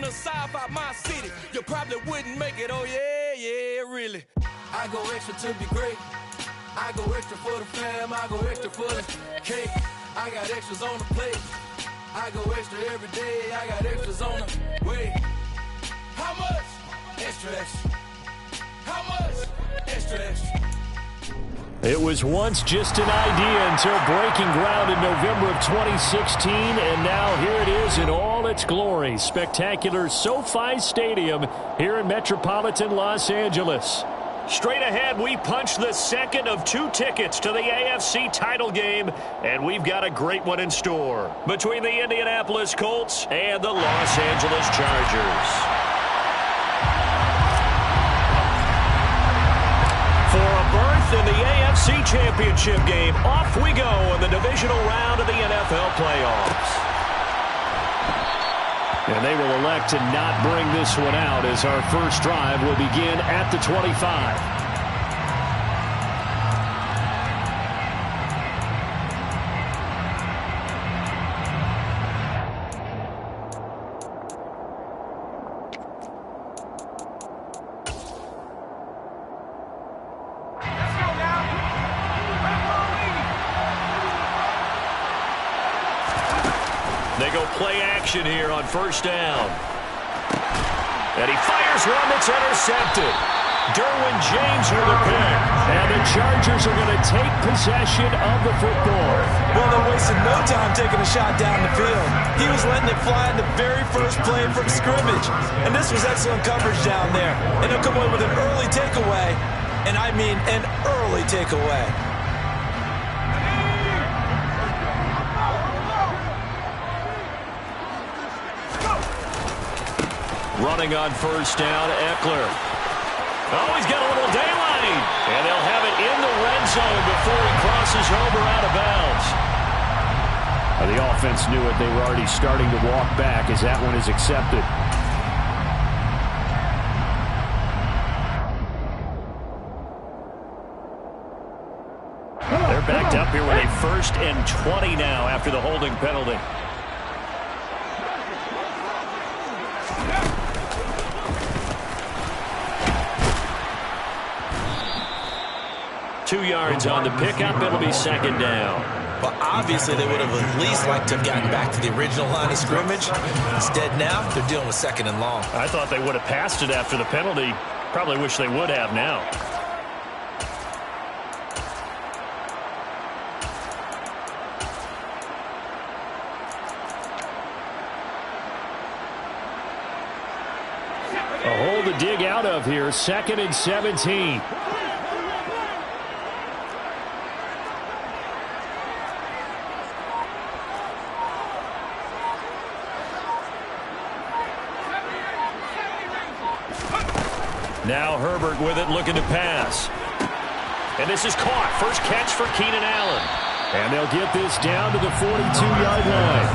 from the south out my city. You probably wouldn't make it, oh yeah, yeah, really. I go extra to be great. I go extra for the fam, I go extra for the cake. I got extras on the plate. I go extra every day, I got extras on the way. How much? Extra, extra. How much? Extra, extra. It was once just an idea until breaking ground in November of 2016, and now here it is in all its glory. Spectacular SoFi Stadium here in metropolitan Los Angeles. Straight ahead, we punch the second of 2 tickets to the AFC title game, and we've got a great one in store between the Indianapolis Colts and the Los Angeles Chargers. For a berth in the AFC Championship game, off we go in the divisional round of the NFL playoffs. And they will elect to not bring this one out as our first drive will begin at the 25. They go play action here on first down. And he fires one that's intercepted. Derwin James with a pick. And the Chargers are going to take possession of the football. Well, they wasted no time taking a shot down the field. He was letting it fly in the very first play from scrimmage. And this was excellent coverage down there. And he'll come away with an early takeaway. And I mean an early takeaway. Running on first down, Eckler. Oh, he's got a little daylight. And they'll have it in the red zone before he crosses over out of bounds. The offense knew it. They were already starting to walk back as that one is accepted. They're backed up here with a 1st and 20 now after the holding penalty. Two yards on the pickup. It'll be second down. Well, obviously they would have at least liked to have gotten back to the original line of scrimmage. Instead now, they're dealing with 2nd and long. I thought they would have passed it after the penalty. Probably wish they would have now. A hole to dig out of here. 2nd and 17. Now Herbert with it, looking to pass. And this is caught. First catch for Keenan Allen. And they'll get this down to the 42-yard line.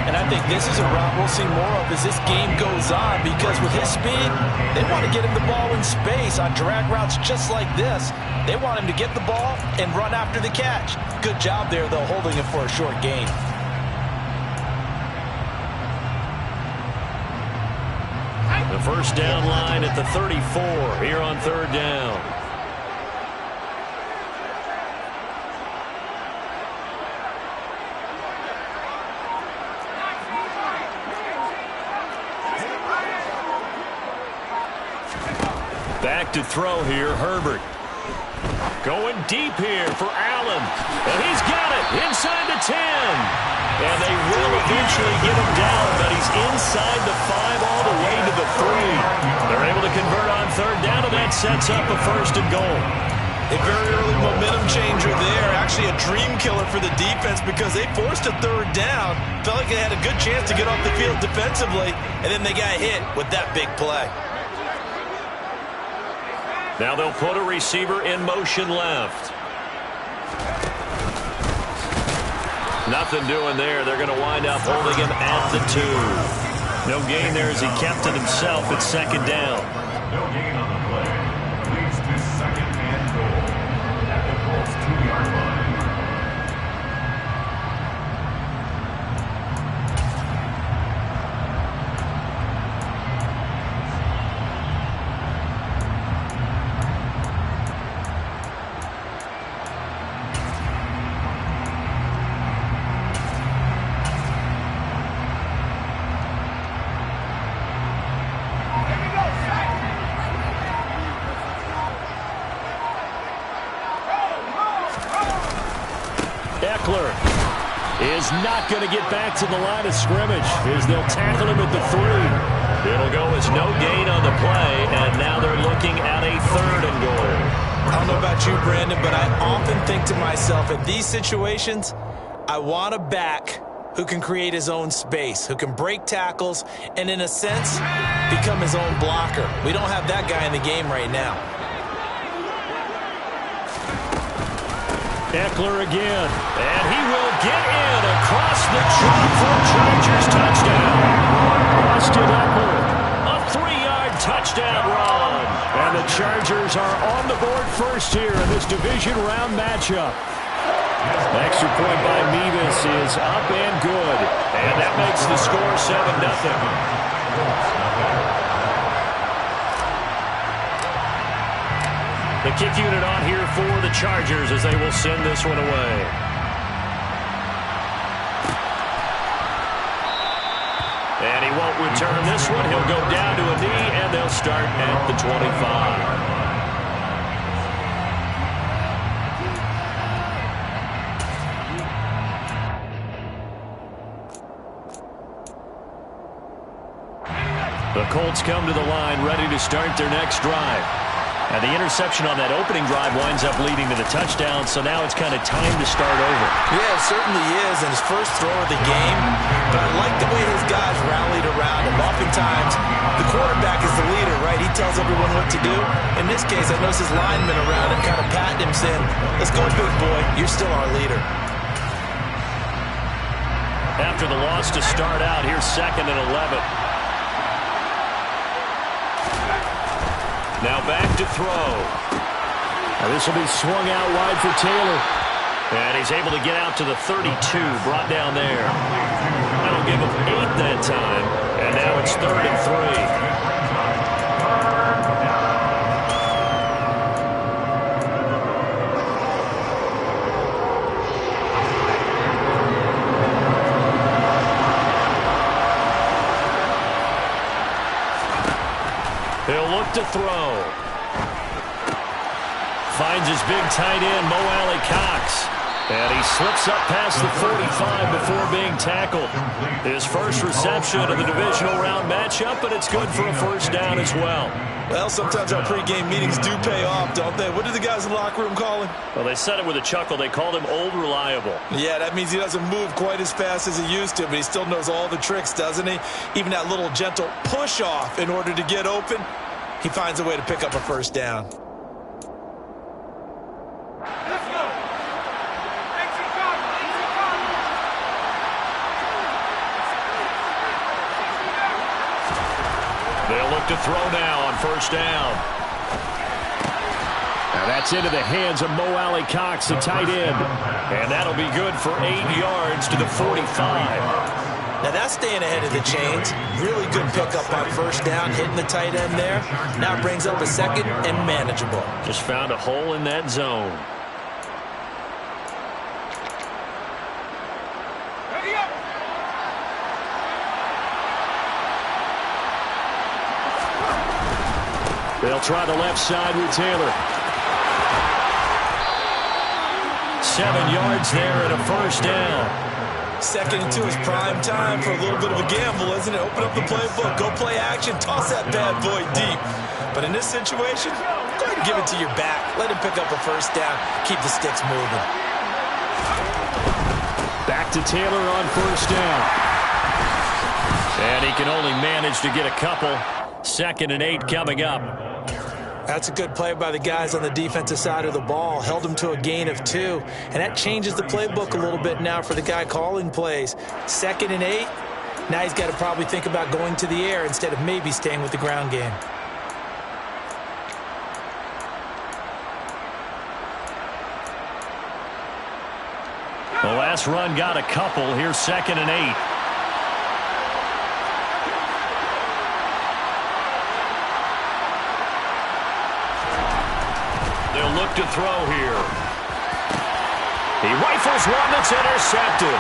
And I think this is a route we'll see more of as this game goes on, because with his speed, they want to get him the ball in space on drag routes just like this. They want him to get the ball and run after the catch. Good job there, though, holding him for a short gain. The first down line at the 34 here on 3rd down. Back to throw here, Herbert. Going deep here for Allen. And he's got it inside the 10. And they will eventually get him down, but he's inside the 5 all the way to the 3. They're able to convert on 3rd down, and that sets up a 1st and goal. A very early momentum changer there. Actually a dream killer for the defense, because they forced a 3rd down. Felt like they had a good chance to get off the field defensively, and then they got hit with that big play. Now they'll put a receiver in motion left. Nothing doing there. They're going to wind up holding him at the 2. No gain there as he kept it himself at 2nd down. No gain on the play. Leads to 2nd and goal at the Colts 2-yard line. is not going to get back to the line of scrimmage as they'll tackle him at the 3. It'll go as no gain on the play, and now they're looking at a 3rd and goal. I don't know about you, Brandon, but I often think to myself, in these situations, I want a back who can create his own space, who can break tackles, and in a sense, become his own blocker. We don't have that guy in the game right now. Eckler again, and he will get in across the chalk for a Chargers touchdown. Austin Eckler, a 3-yard touchdown run. And the Chargers are on the board first here in this division round matchup. Extra point by Mevis is up and good, and that makes the score 7-0. The kick unit on here for the Chargers as they will send this one away. And he won't return this one. He'll go down to a knee, and they'll start at the 25. The Colts come to the line ready to start their next drive. And the interception on that opening drive winds up leading to the touchdown, so now it's kind of time to start over. Yeah, it certainly is, and his first throw of the game. But I like the way his guys rallied around him. Oftentimes, the quarterback is the leader, right? He tells everyone what to do. In this case, I noticed his linemen around him kind of patting him, saying, "Let's go, big boy. You're still our leader." After the loss to start out, here's 2nd and 11. Now back to throw. Now this will be swung out wide for Taylor. And he's able to get out to the 32, brought down there. That'll give him 8 that time. And now it's 3rd and 3. He'll look to throw. Finds his big tight end, Mo Alley-Cox. And he slips up past the 45 before being tackled. His first reception of the divisional round matchup, but it's good for a first down as well. Well, sometimes our pregame meetings do pay off, don't they? What do the guys in the locker room call him? Well, they said it with a chuckle. They called him Old Reliable. Yeah, that means he doesn't move quite as fast as he used to, but he still knows all the tricks, doesn't he? Even that little gentle push-off in order to get open, he finds a way to pick up a first down. They'll look to throw now on first down. Now that's into the hands of Mo Alley-Cox, the tight end. And that'll be good for 8 yards to the 45. Now that's staying ahead of the chains. Really good pickup on first down, hitting the tight end there. Now brings up a second and manageable. Just found a hole in that zone. They'll try the left side with Taylor. 7 yards there and a first down. 2nd and 2 is prime time for a little bit of a gamble, isn't it? Open up the playbook, go play action, toss that bad boy deep. But in this situation, go ahead and give it to your back. Let him pick up a first down. Keep the sticks moving. Back to Taylor on first down. And he can only manage to get a couple. 2nd and 8 coming up. That's a good play by the guys on the defensive side of the ball. Held him to a gain of 2. And that changes the playbook a little bit now for the guy calling plays. 2nd and 8. Now he's got to probably think about going to the air instead of maybe staying with the ground game. The last run got a couple. Here's 2nd and 8. They'll look to throw here. He rifles one that's intercepted.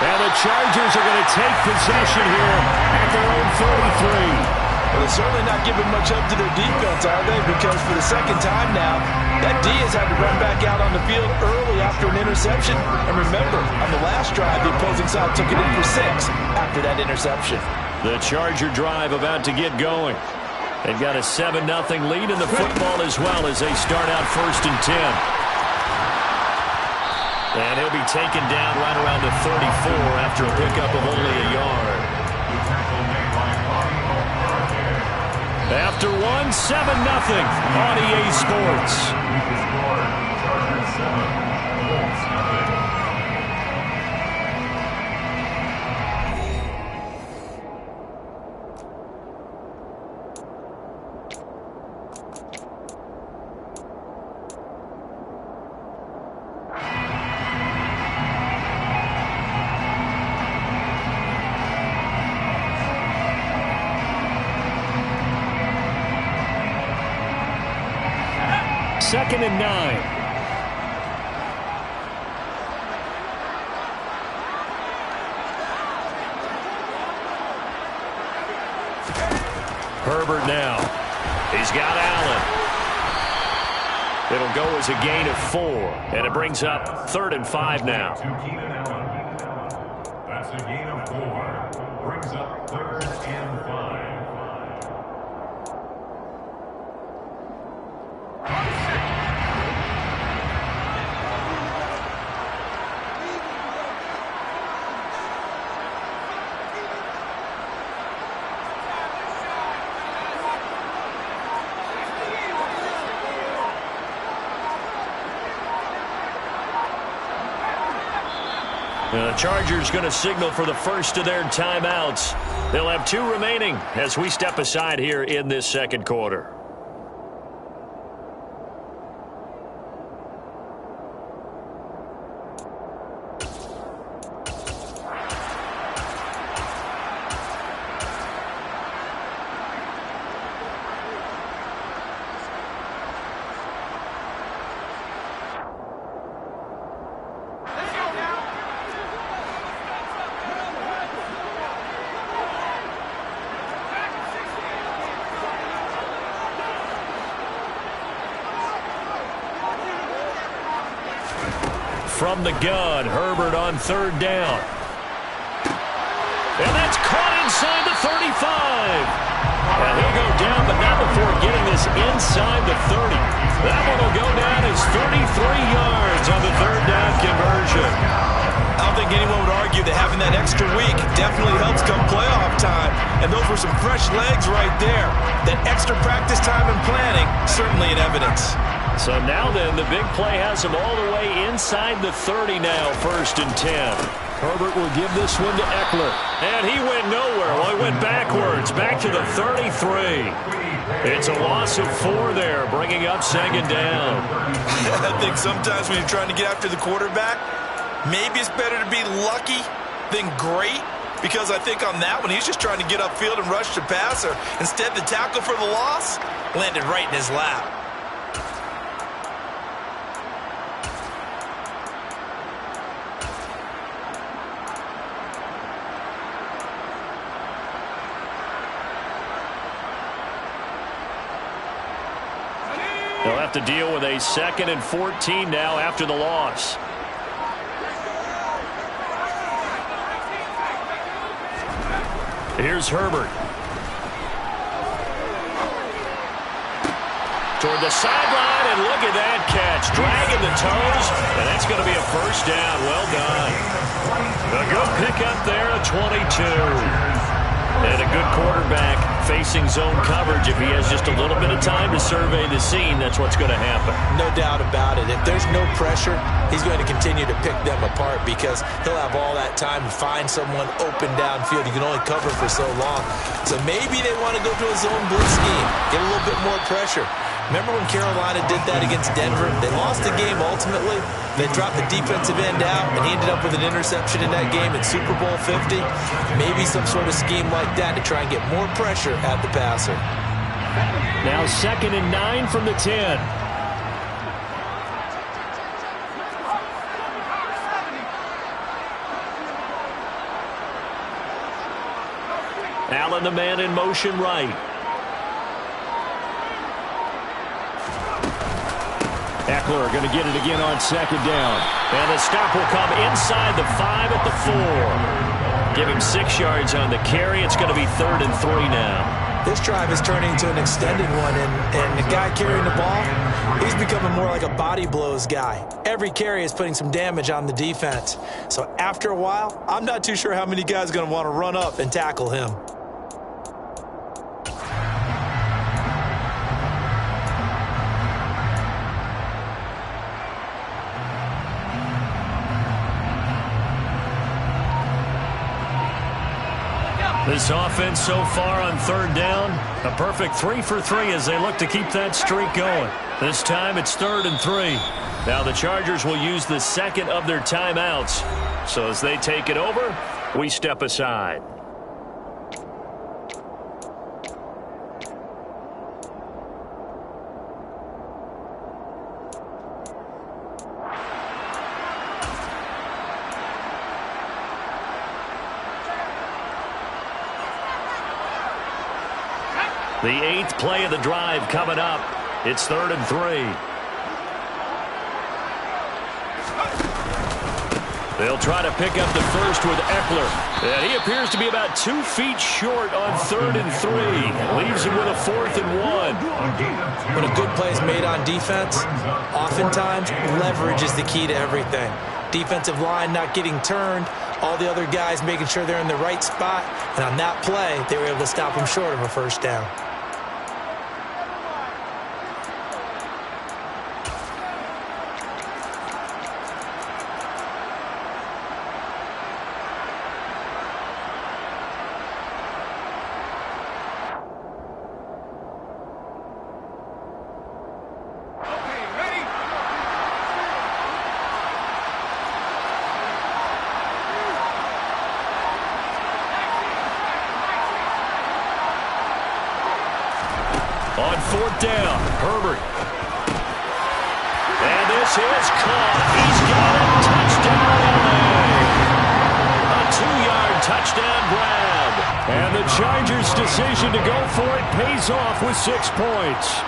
And the Chargers are going to take possession here at their own 33. Well, they're certainly not giving much up to their defense, are they? Because for the second time now, that D has had to run back out on the field early after an interception. And remember, on the last drive, the opposing side took it in for 6 after that interception. The Charger drive about to get going. They've got a 7-0 lead in the football as well as they start out 1st and 10. And he'll be taken down right around the 34 after a pickup of only a yard. After 1, 7-0 on EA Sports. Second and 9. Herbert now. He's got Allen. It'll go as a gain of 4, and it brings up 3rd and 5 now. That's a gain of 4. Brings up 3rd and 5. The Chargers going to signal for the first of their timeouts. They'll have 2 remaining as we step aside here in this second quarter. From the gun, Herbert on 3rd down. And that's caught inside the 35. And he'll go down, but not before getting this inside the 30. That one will go down as 33 yards on the 3rd down conversion. I don't think anyone would argue that having that extra week definitely helps come playoff time. And those were some fresh legs right there. That extra practice time and planning, certainly in evidence. So now then, the big play has him all the way inside the 30 now, 1st and 10. Herbert will give this one to Eckler. And he went nowhere. Well, he went backwards, back to the 33. It's a loss of 4 there, bringing up 2nd down. I think sometimes when you're trying to get after the quarterback, maybe it's better to be lucky than great. Because I think on that one, he's just trying to get upfield and rush the passer. Instead, the tackle for the loss landed right in his lap. They'll have to deal with a 2nd and 14 now after the loss. Here's Herbert. Toward the sideline, and look at that catch. Dragging the toes, and that's going to be a 1st down. Well done. A good pickup there, a 22. And a good quarterback facing zone coverage. If he has just a little bit of time to survey the scene, that's what's going to happen. No doubt about it. If there's no pressure, he's going to continue to pick them apart because he'll have all that time to find someone open downfield. You can only cover for so long. So maybe they want to go to a zone blitz scheme, get a little bit more pressure. Remember when Carolina did that against Denver? They lost the game ultimately. They dropped the defensive end out, and he ended up with an interception in that game in Super Bowl 50. Maybe some sort of scheme like that to try and get more pressure at the passer. Now 2nd and 9 from the 10. Allen, the man in motion right. Eckler going to get it again on second down. And the stop will come inside the 5 at the 4. Give him 6 yards on the carry. It's going to be 3rd and 3 now. This drive is turning into an extended one, and the guy carrying the ball, he's becoming more like a body blows guy. Every carry is putting some damage on the defense. So after a while, I'm not too sure how many guys are going to want to run up and tackle him. This offense so far on 3rd down, a perfect 3 for 3 as they look to keep that streak going. This time it's 3rd and 3. Now the Chargers will use the second of their timeouts. So as they take it over, we step aside. The 8th play of the drive coming up. It's 3rd and 3. They'll try to pick up the first with Eckler. And he appears to be about 2 feet short on 3rd and 3. Leaves him with a 4th and 1. When a good play is made on defense, oftentimes leverage is the key to everything. Defensive line not getting turned, all the other guys making sure they're in the right spot. And on that play, they were able to stop him short of a first down. On 4th down, Herbert. And this is caught. He's got it. Touchdown, LA. A 2-yard touchdown grab. And the Chargers' decision to go for it pays off with 6 points.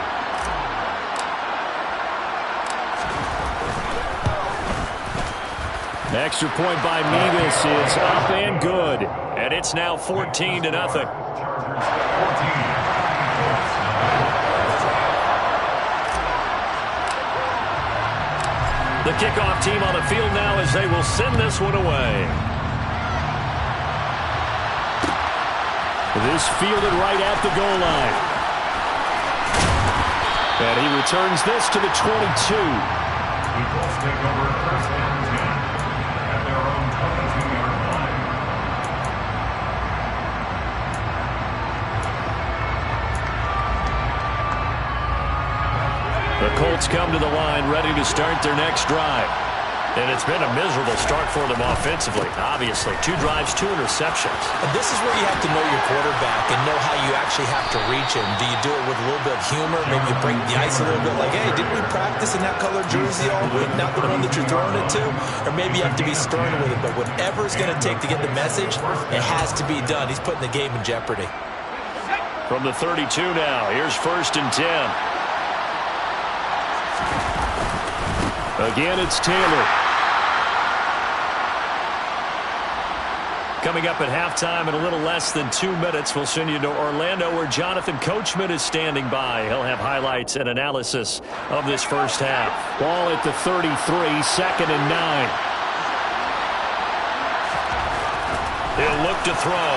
Extra point by Mevis is up and good. And it's now 14-0. The kickoff team on the field now as they will send this one away. This fielded right at the goal line. And he returns this to the 22. Eagles take over 1st and 10 at their own 22-yard line. The Colts come to the line ready to start their next drive. And it's been a miserable start for them offensively. Obviously, 2 drives, 2 interceptions. And this is where you have to know your quarterback and know how you actually have to reach him. Do you do it with a little bit of humor? Maybe you break the ice a little bit like, hey, didn't we practice in that color jersey all week? Not the one that you're throwing it to? Or maybe you have to be stern with it. But whatever it's going to take to get the message, it has to be done. He's putting the game in jeopardy. From the 32 now, here's 1st and 10. Again, it's Taylor. Coming up at halftime in a little less than 2 minutes, we'll send you to Orlando where Jonathan Coachman is standing by. He'll have highlights and analysis of this first half. Ball at the 33, 2nd and 9. He'll look to throw.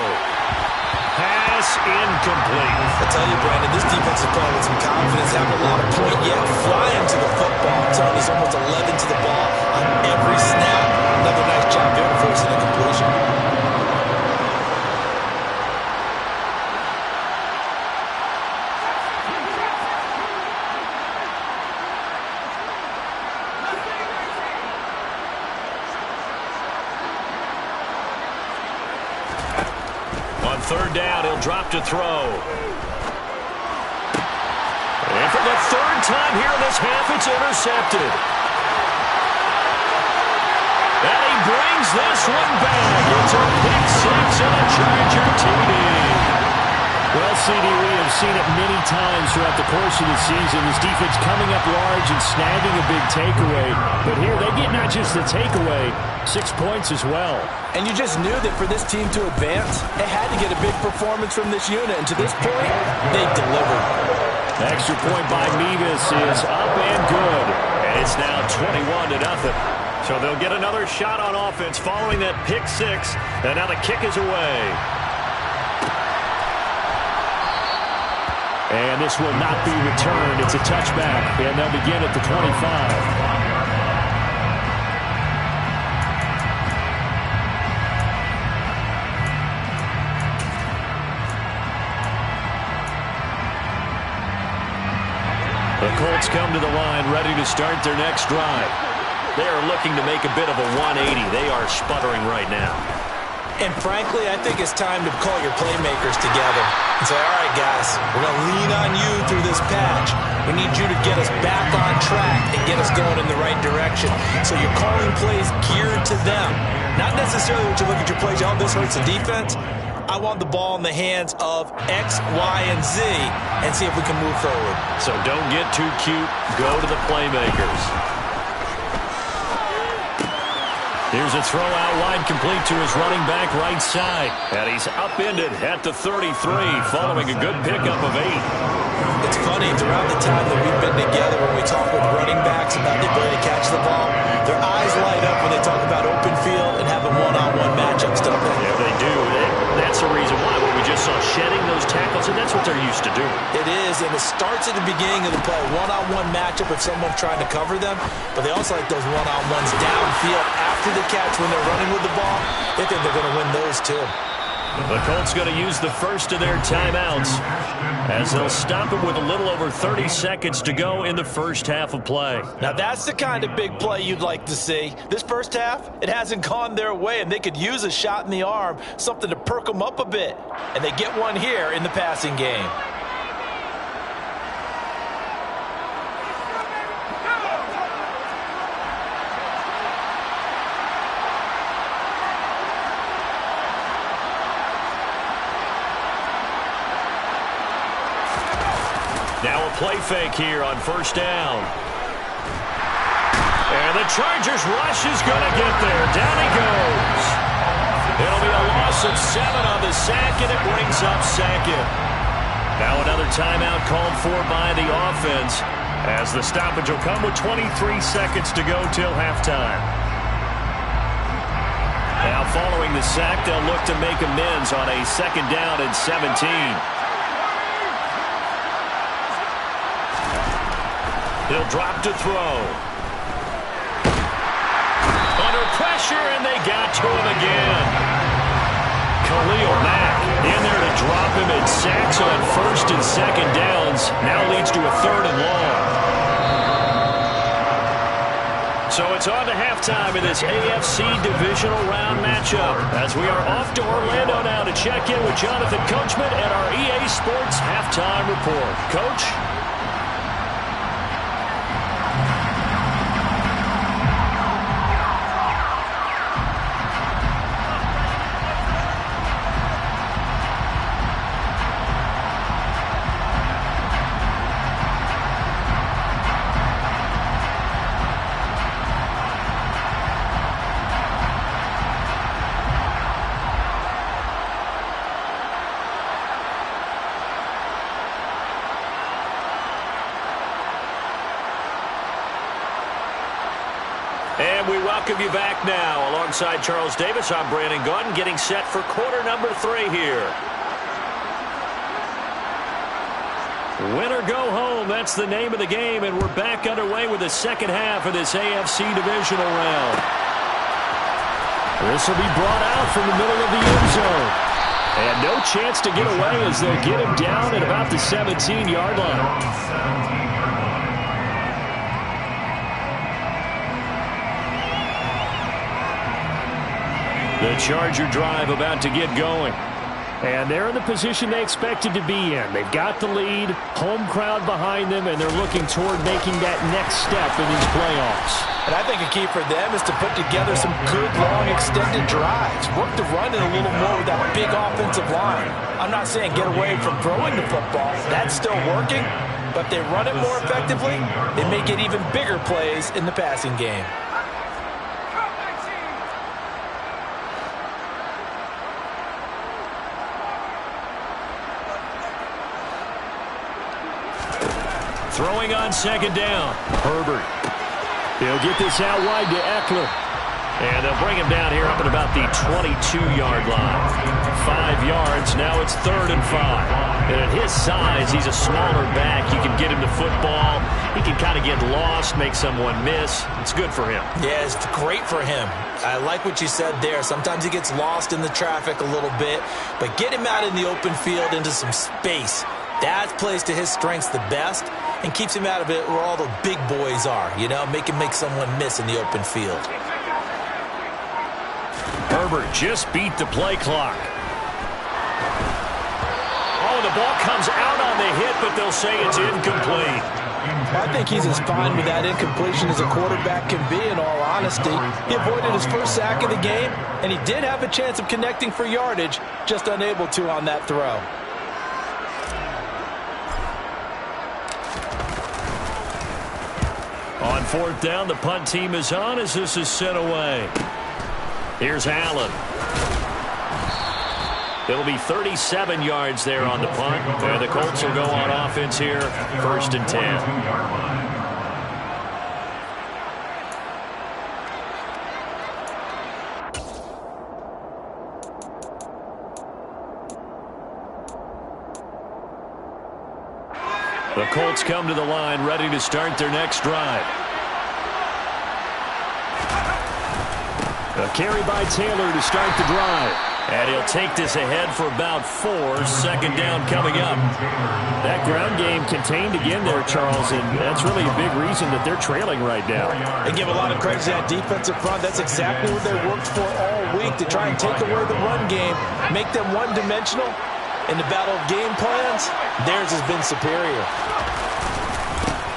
Pass incomplete. I tell you, Brandon, this defense is playing with some confidence, having a lot of point, yet flying to the football. Turn is almost 11 to the ball on every snap. Another nice job there forcing a completion. On 3rd down, he'll drop to throw. And for the 3rd time here in this half, it's intercepted. And he brings this one back. It's a pick 6 and a Charger TD. Well, CD, we have seen it many times throughout the course of the season, this defense coming up large and snagging a big takeaway. But here they get not just the takeaway, 6 points as well. And you just knew that for this team to advance, it had to get a big performance from this unit. And to this point, they delivered. The extra point by Mevis is up and good. And it's now 21-0. So they'll get another shot on offense following that pick six. And now the kick is away. And this will not be returned. It's a touchback. And they'll begin at the 25. The Colts come to the line ready to start their next drive. They are looking to make a bit of a 180. They are sputtering right now. And frankly, I think it's time to call your playmakers together and say, all right, guys, we're going to lean on you through this patch. We need you to get us back on track and get us going in the right direction. So you're calling plays geared to them. Not necessarily when you look at your plays, oh, this hurts the defense. I want the ball in the hands of X, Y, and Z and see if we can move forward. So don't get too cute. Go to the playmakers. Here's a throw out wide, complete to his running back right side. And he's upended at the 33 following a good pickup of 8. It's funny, throughout the time that we've been together, when we talk with running backs about the ability to catch the ball, their eyes light up when they talk about open field and having one-on-one matchups, don't they? Yeah, they do. That's the reason why. When we just saw shedding those tackles, and that's what they're used to doing. It is, and it starts at the beginning of the play. One-on-one matchup if someone's trying to cover them, but they also like those one-on-ones downfield after the catch when they're running with the ball. They think they're going to win those too. The Colts going to use the first of their timeouts as they'll stop it with a little over 30 seconds to go in the first half of play. Now that's the kind of big play you'd like to see. This first half, it hasn't gone their way, and they could use a shot in the arm, something to perk them up a bit. And they get one here in the passing game. Now a play fake here on first down. And the Chargers rush is going to get there. Down he goes. It'll be a loss of 7 on the sack, and it brings up second. Now another timeout called for by the offense as the stoppage will come with 23 seconds to go till halftime. Now following the sack, they'll look to make amends on a second down and 17. He'll drop to throw. Under pressure, and they got to him again. Khalil Mack in there to drop him, and sacks on first and second downs. Now leads to a 3rd and long. So it's on to halftime in this AFC divisional round matchup as we are off to Orlando now to check in with Jonathan Coachman at our EA Sports Halftime Report. Coach? And we welcome you back now. Alongside Charles Davis, I'm Brandon Gaudin, getting set for quarter number 3 here. Win or go home, that's the name of the game, and we're back underway with the second half of this AFC divisional round. This will be brought out from the middle of the end zone. And no chance to get away as they'll get him down at about the 17-yard line. The Charger drive about to get going. And they're in the position they expected to be in. They've got the lead, home crowd behind them, and they're looking toward making that next step in these playoffs. And I think a key for them is to put together some good, long, extended drives. Work the run in a little more with that big offensive line. On I'm not saying get away from throwing the football. That's still working. But if they run it more effectively, they may get even bigger plays in the passing game. Throwing on second down. Herbert. He'll get this out wide to Eckler. And they'll bring him down here up at about the 22-yard line. 5 yards. Now it's 3rd and 5. And at his size, he's a smaller back. You can get him the football. He can kind of get lost, make someone miss. It's good for him. Yeah, it's great for him. I like what you said there. Sometimes he gets lost in the traffic a little bit. But get him out in the open field into some space. That plays to his strengths the best and keeps him out of it where all the big boys are. You know, make someone miss in the open field. Herbert just beat the play clock. Oh, the ball comes out on the hit, but they'll say it's incomplete. I think he's as fine with that incompletion as a quarterback can be, in all honesty. He avoided his first sack of the game, and he did have a chance of connecting for yardage, just unable to on that throw. On 4th down, the punt team is on as this is sent away. Here's Allen. It'll be 37 yards there on the punt. And the Colts will go on offense here, 1st and 10. The Colts come to the line, ready to start their next drive. A carry by Taylor to start the drive. And he'll take this ahead for about 4. 2nd down coming up. That ground game contained again there, Charles, and that's really a big reason that they're trailing right now. They give a lot of credit to that defensive front. That's exactly what they worked for all week, to try and take away the run game, make them one-dimensional. In the battle of game plans, theirs has been superior.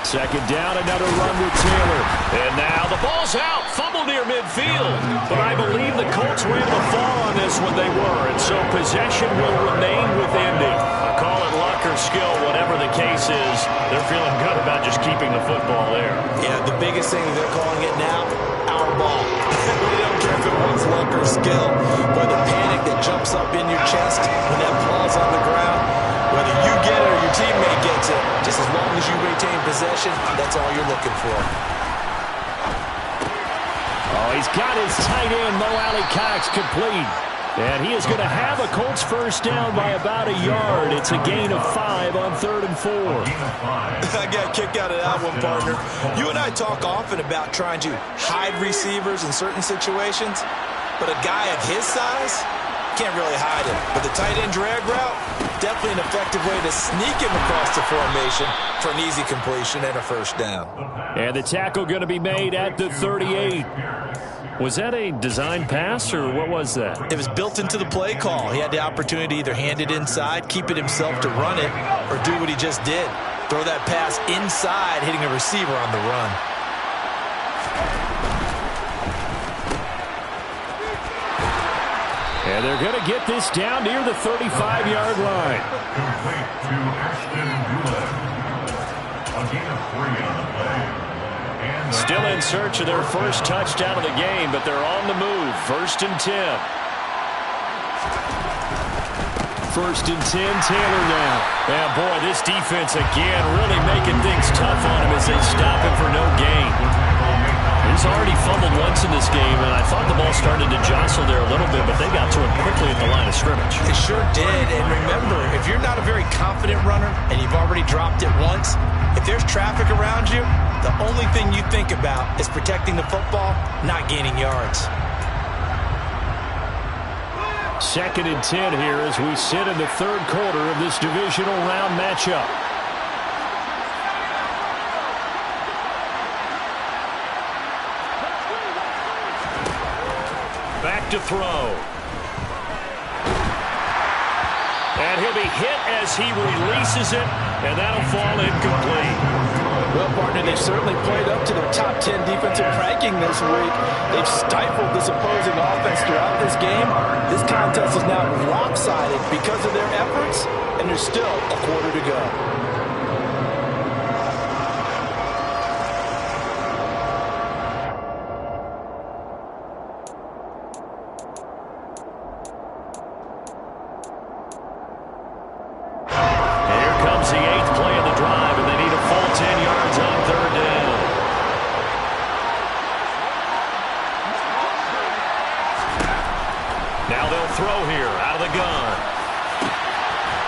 2nd down, another run with Taylor. And now the ball's out. Fumble near midfield. But I believe the Colts were able to fall on this when they were. And so possession will remain with Indy. Call it luck or skill, whatever the case is. They're feeling good about just keeping the football there. Yeah, the biggest thing they're calling it now, our ball. We don't care if it was luck or skill. But the panic that jumps up in your chest when that ball's on the ground, whether you get it or your teammate gets it, just as long as you retain possession, that's all you're looking for. Oh, he's got his tight end, Mo Alley-Cox, complete. And he is going to have a Colts 1st down by about a yard. It's a gain of 5 on 3rd and 4. I got a kick out of that one, partner. You and I talk often about trying to hide receivers in certain situations, but a guy of his size can't really hide him. But the tight end drag route, definitely an effective way to sneak him across the formation for an easy completion and a 1st down. And the tackle going to be made at the 38. Was that a design pass, or what was that? It was built into the play call. He had the opportunity to either hand it inside, keep it himself to run it, or do what he just did. Throw that pass inside, hitting a receiver on the run. And they're going to get this down near the 35-yard line. Complete to Ashton Goulet. A gain of 3 on the play. Still in search of their first touchdown of the game, but they're on the move. 1st and 10. 1st and 10, Taylor now. And boy, this defense again really making things tough on him as they stop him for no gain. He's already fumbled once in this game, and I thought the ball started to jostle there a little bit, but they got to him quickly at the line of scrimmage. They sure did, and remember, if you're not a very confident runner and you've already dropped it once, if there's traffic around you, the only thing you think about is protecting the football, not gaining yards. 2nd and 10 here as we sit in the 3rd quarter of this divisional round matchup. Back to throw. And he'll be hit as he releases it, and that'll fall incomplete. Well, partner, they've certainly played up to their top 10 defensive ranking this week. They've stifled this opposing offense throughout this game. This contest is now lopsided because of their efforts, and there's still a quarter to go. Now they'll throw here out of the gun.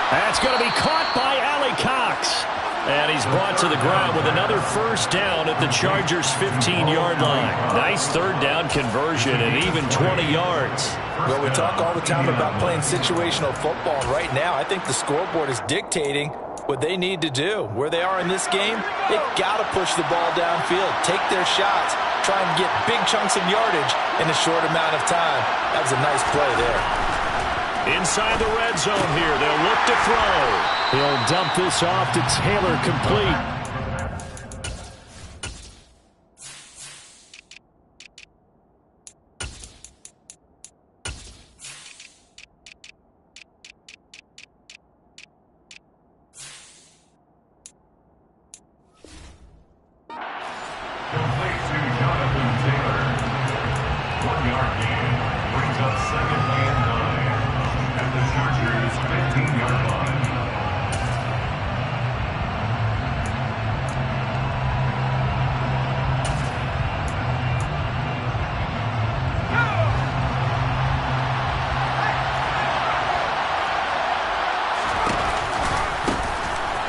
That's going to be caught by Allie Cox. And he's brought to the ground with another first down at the Chargers' 15-yard line. Nice third down conversion and even 20 yards. Well, we talk all the time about playing situational football. And right now, I think the scoreboard is dictating what they need to do. Where they are in this game, they've got to push the ball downfield, take their shots, try and get big chunks of yardage in a short amount of time. That was a nice play there. Inside the red zone here, they'll look to throw. He'll dump this off to Taylor, complete.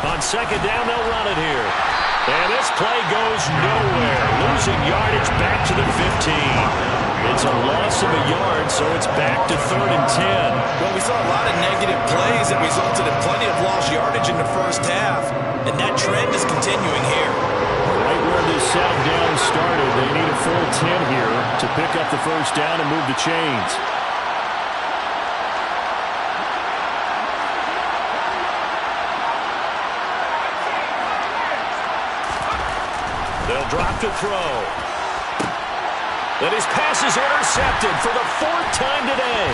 On second down, they'll run it here. And this play goes nowhere. Losing yardage back to the 15. It's a loss of a yard, so it's back to 3rd and 10. Well, we saw a lot of negative plays that resulted in plenty of lost yardage in the first half. And that trend is continuing here. Right where this sound down started, they need a full 10 here to pick up the first down and move the chains. They'll drop to throw. And his pass is intercepted for the 4th time today.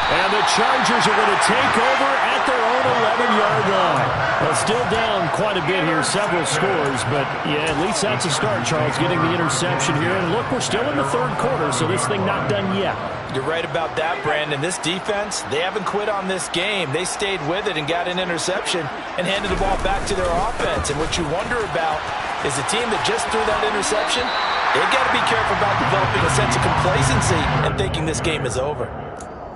And the Chargers are going to take over at their own 11-yard line. Well, still down quite a bit here, several scores, but yeah, at least that's a start, Charles, getting the interception here. And look, we're still in the 3rd quarter, so this thing not done yet. You're right about that, Brandon. This defense, they haven't quit on this game. They stayed with it and got an interception and handed the ball back to their offense. And what you wonder about is a team that just threw that interception, they've got to be careful about developing a sense of complacency and thinking this game is over.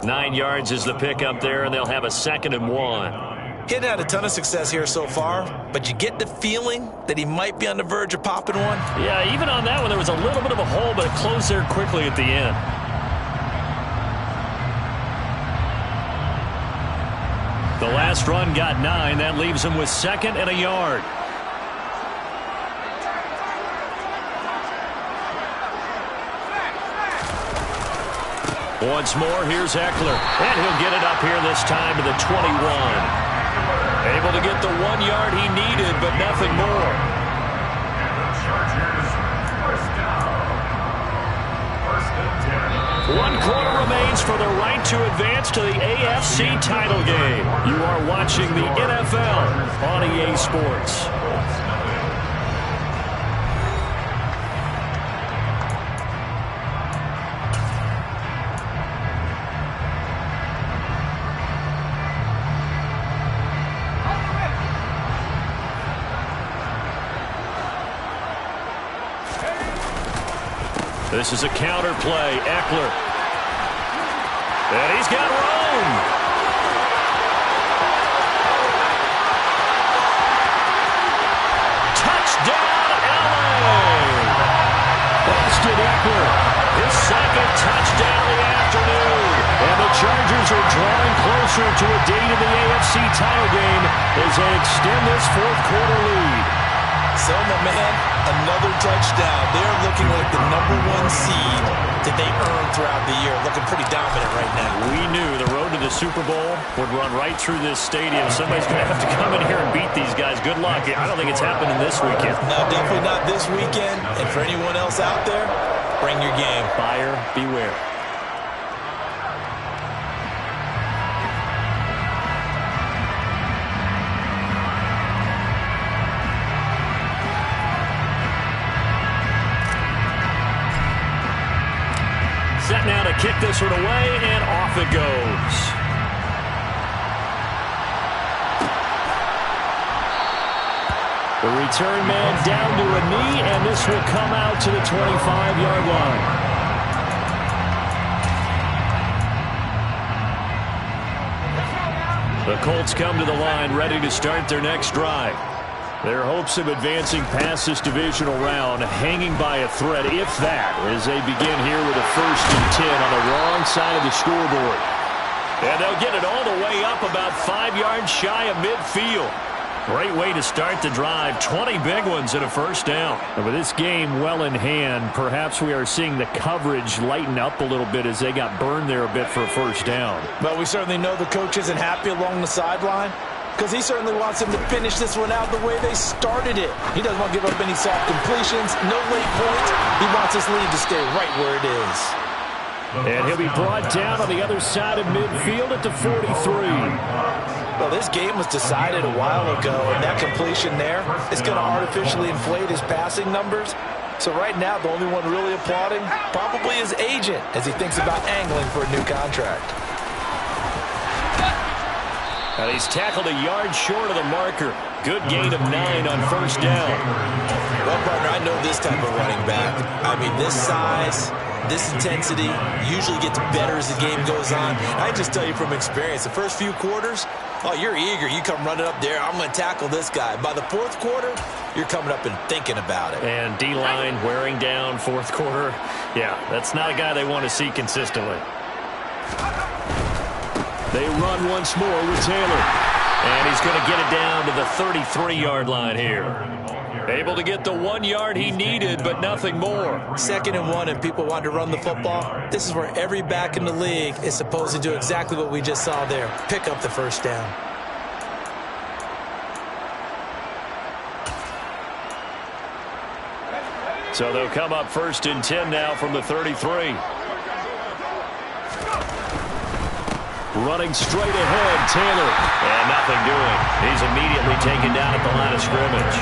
9 yards is the pickup there, and they'll have a 2nd and 1. He hadn't had a ton of success here so far, but you get the feeling that he might be on the verge of popping one. Yeah, even on that one, there was a little bit of a hole, but it closed there quickly at the end. The last run got 9. That leaves him with 2nd and a yard. Once more, here's Eckler. And he'll get it up here this time to the 21. Able to get the 1 yard he needed, but nothing more. And the Chargers, first down. 1st and 10. 1 quarter remains for the right to advance to the AFC title game. You are watching the NFL on EA Sports. This is a counter play. Eckler. And he's got room. Touchdown, LA. Austin Eckler, his 2nd touchdown of the afternoon. And the Chargers are drawing closer to a date in the AFC title game as they extend this 4th quarter lead. So, my man, another touchdown. They're looking like the #1 seed that they earned throughout the year. Looking pretty dominant right now. We knew the road to the Super Bowl would run right through this stadium. Somebody's going to have to come in here and beat these guys. Good luck. I don't think it's happening this weekend. No, definitely not this weekend. And for anyone else out there, bring your game. Buyer beware. Set now to kick this one away, and off it goes. The return man down to a knee, and this will come out to the 25-yard line. The Colts come to the line, ready to start their next drive. Their hopes of advancing past this divisional round hanging by a thread, if that, as they begin here with a 1st and 10 on the wrong side of the scoreboard. And they'll get it all the way up about 5 yards shy of midfield. Great way to start the drive. 20 big ones and a 1st down. And with this game well in hand, perhaps we are seeing the coverage lighten up a little bit as they got burned there a bit for a 1st down. But we certainly know the coach isn't happy along the sideline, because he certainly wants them to finish this one out the way they started it. He doesn't want to give up any soft completions, no late points. He wants this lead to stay right where it is. And he'll be brought down on the other side of midfield at the 43. Well, this game was decided a while ago, and that completion there is going to artificially inflate his passing numbers. So right now, the only one really applauding probably his agent as he thinks about angling for a new contract. And he's tackled a yard short of the marker. Good gain of 9 on 1st down. Well, partner, I know this type of running back. I mean, this size, this intensity usually gets better as the game goes on. I just tell you from experience, the first few quarters, oh, you're eager. You come running up there, I'm going to tackle this guy. By the 4th quarter, you're coming up and thinking about it. And D-line wearing down 4th quarter. Yeah, that's not a guy they want to see consistently. They run once more with Taylor. And he's going to get it down to the 33-yard line here. Able to get the 1 yard he needed, but nothing more. 2nd and 1, and people want to run the football. This is where every back in the league is supposed to do exactly what we just saw there. Pick up the 1st down. So they'll come up 1st and 10 now from the 33. Running straight ahead, Taylor. And nothing doing. He's immediately taken down at the line of scrimmage.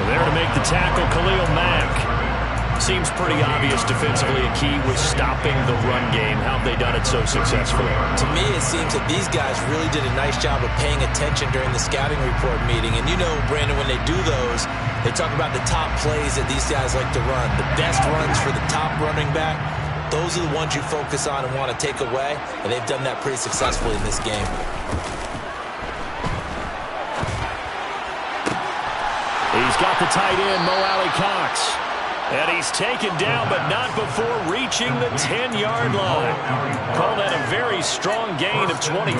There to make the tackle, Khalil Mack. Seems pretty obvious defensively a key was stopping the run game. How have they done it so successfully? To me, it seems that these guys really did a nice job of paying attention during the scouting report meeting. And you know, Brandon, when they do those, they talk about the top plays that these guys like to run. The best runs for the top running back. Those are the ones you focus on and want to take away, and they've done that pretty successfully in this game. He's got the tight end, Mo Alley-Cox. And he's taken down, but not before reaching the 10-yard line. Call that a very strong gain of 24.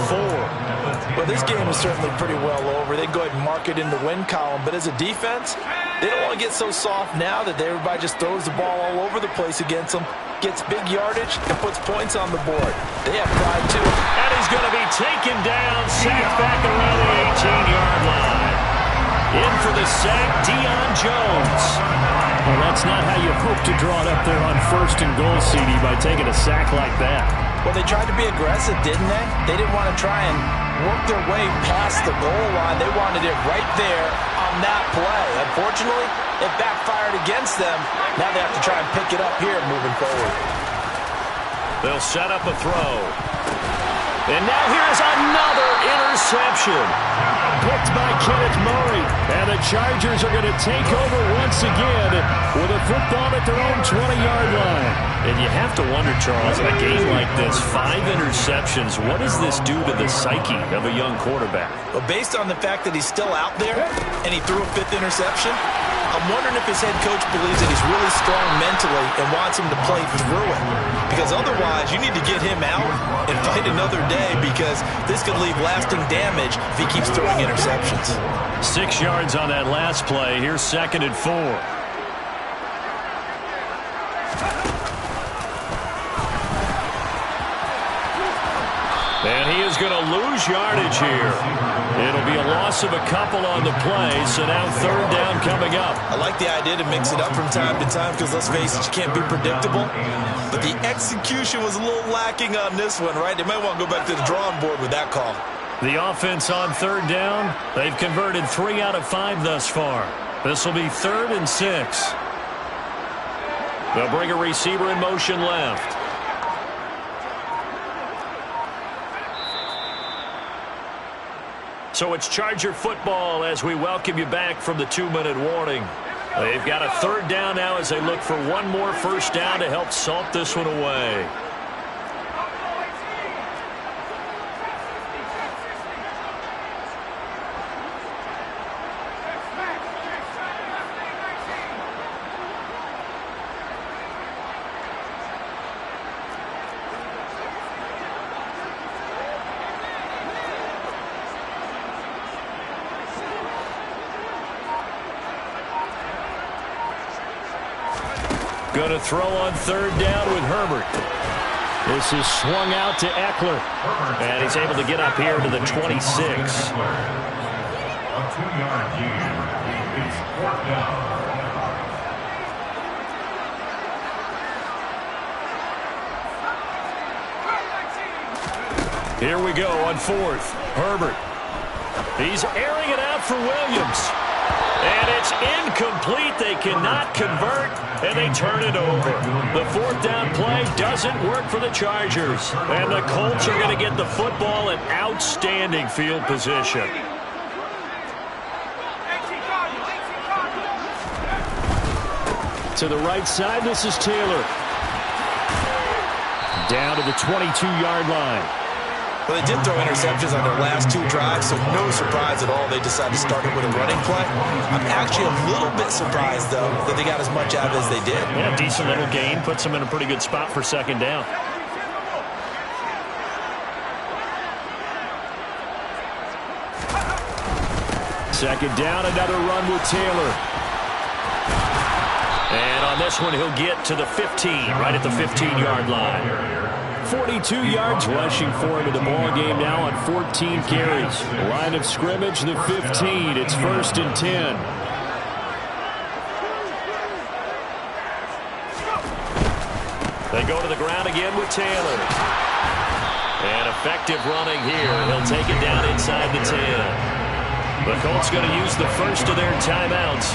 Well, this game is certainly pretty well over. They go ahead and mark it in the win column, but as a defense, they don't want to get so soft now that everybody just throws the ball all over the place against them, gets big yardage, and puts points on the board. They have pride, too. And he's going to be taken down, sacked back around the 18-yard line. In for the sack, Deion Jones. Well, that's not how you hope to draw it up there on 1st and goal, CD, by taking a sack like that. Well, they tried to be aggressive, didn't they? They didn't want to try and work their way past the goal line. They wanted it right there on that play. Unfortunately, it backfired against them. Now they have to try and pick it up here moving forward. They'll set up a throw. And now here's another interception. Picked by Kenneth Murray. And the Chargers are going to take over once again with a football at their own 20-yard line. And you have to wonder, Charles, in a game like this, 5 interceptions, what does this do to the psyche of a young quarterback? Well, based on the fact that he's still out there and he threw a 5th interception, I'm wondering if his head coach believes that he's really strong mentally and wants him to play through it. Because otherwise, you need to get him out and fight another day, because this could leave lasting damage if he keeps throwing interceptions. 6 yards on that last play. Here's 2nd and 4. And he is going to lose yardage here. It'll be a loss of a couple on the play, so now 3rd down coming up. I like the idea to mix it up from time to time because, let's face it, you can't be predictable. But the execution was a little lacking on this one, right? They might want to go back to the drawing board with that call. The offense on 3rd down, they've converted 3 out of 5 thus far. This will be 3rd and 6. They'll bring a receiver in motion left. So it's Charger football as we welcome you back from the 2-minute warning. They've got a 3rd down now as they look for one more 1st down to help salt this one away. Going to throw on 3rd down with Herbert. This is swung out to Eckler. And he's able to get up here to the 26. A 2-yard gain. It's 4th down. Here we go on 4th. Herbert. He's airing it out for Williams. And it's incomplete. They cannot convert, and they turn it over. The 4th down play doesn't work for the Chargers. And the Colts are going to get the football in outstanding field position. To the right side, this is Taylor. Down to the 22-yard line. Well, they did throw interceptions on their last 2 drives, so no surprise at all they decided to start it with a running play. I'm actually a little bit surprised, though, that they got as much out of it as they did. Yeah, decent little gain. Puts them in a pretty good spot for 2nd down. Second down, another run with Taylor. And on this one, he'll get to the 15, right at the 15-yard line. 42 yards rushing for him in the ball game now on 14 carries. Line of scrimmage, the 15. It's 1st and 10. They go to the ground again with Taylor. And effective running here. He'll take it down inside the 10. The Colts going to use the first of their timeouts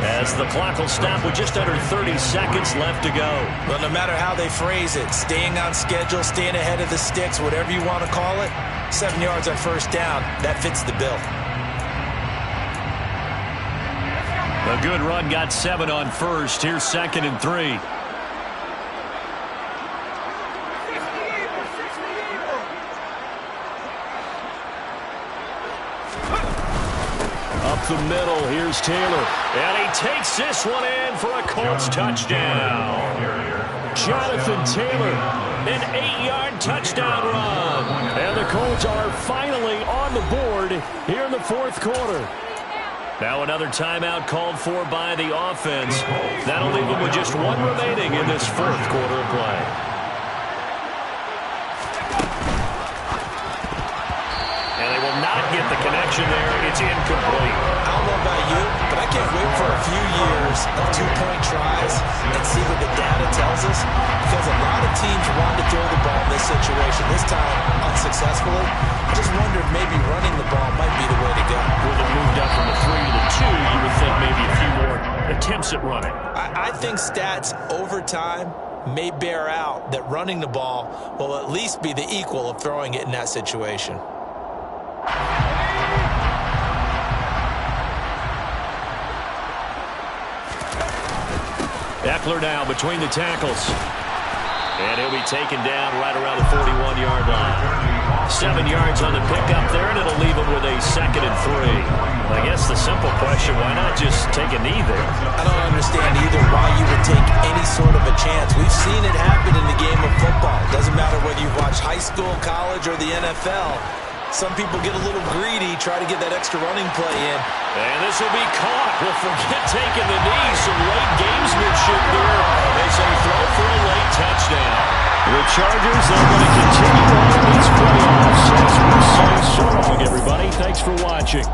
as the clock will stop with just under 30 seconds left to go. Well, no matter how they phrase it, staying on schedule, staying ahead of the sticks, whatever you want to call it, 7 yards on 1st down, that fits the bill. A good run got 7 on 1st. Here's 2nd and 3. The middle, here's Taylor, and he takes this one in for a Colts touchdown. Jonathan Taylor, an 8-yard touchdown run, and the Colts are finally on the board here in the 4th quarter. Now another timeout called for by the offense. That'll leave them with just 1 remaining in this 4th quarter of play. And they will not get the connection there. It's incomplete. I don't know about you, but I can't wait for a few years of 2-point tries and see what the data tells us, because a lot of teams want to throw the ball in this situation. This time, unsuccessfully. I just wonder if maybe running the ball might be the way to go. With it moved up from the 3 to the 2, you would think maybe a few more attempts at running. I think stats over time may bear out that running the ball will at least be the equal of throwing it in that situation. Eckler now between the tackles. And he'll be taken down right around the 41-yard line. 7 yards on the pickup there, and it'll leave him with a 2nd and 3. I guess the simple question. Why not just take a knee there? I don't understand either why you would take any sort of a chance. We've seen it happen in the game of football. It doesn't matter whether you've watched high school, college, or the NFL. Some people get a little greedy, try to get that extra running play in. And this will be caught. Well, forget taking the knee. Some late gamesmanship there as they throw for a late touchdown. The Chargers, they're going to continue on these playoffs as we say so long, everybody. Thanks for watching.